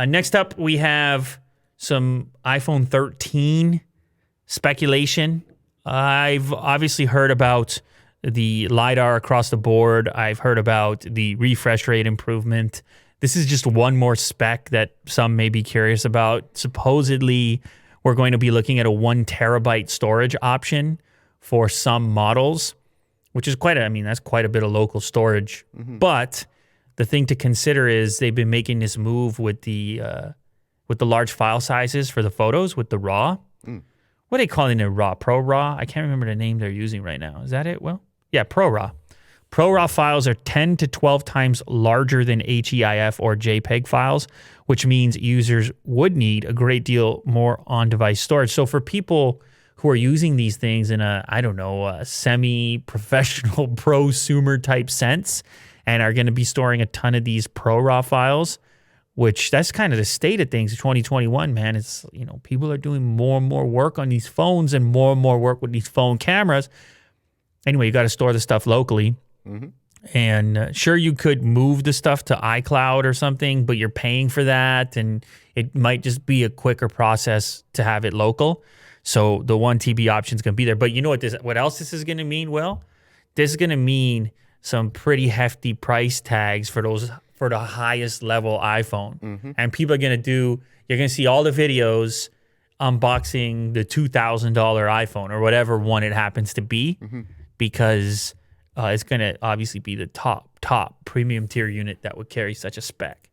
Next up, we have some iPhone 13 speculation. I've obviously heard about the LiDAR across the board. I've heard about the refresh rate improvement. This is just one more spec that some may be curious about. Supposedly, we're going to be looking at a 1 terabyte storage option for some models, which is that's quite a bit of local storage. But the thing to consider is they've been making this move with the large file sizes for the photos with the RAW. What are they calling it? RAW? Pro RAW? I can't remember the name they're using right now. Is that it, Will? Yeah, Pro RAW. Pro RAW files are 10 to 12 times larger than HEIF or JPEG files, which means users would need a great deal more on-device storage. So for people who are using these things in a semi-professional prosumer type sense and are going to be storing a ton of these Pro RAW files, which that's kind of the state of things in 2021, man. It's, people are doing more and more work on these phones and more work with these phone cameras. Anyway, you got to store the stuff locally. And sure, you could move the stuff to iCloud or something, but you're paying for that, and it might just be a quicker process to have it local. So the 1 TB option is going to be there. But you know what else this is going to mean, Will? This is going to mean some pretty hefty price tags for the highest level iPhone. And people are going to you're going to see all the videos unboxing the $2,000 iPhone or whatever one it happens to be, because it's going to obviously be the top premium tier unit that would carry such a spec.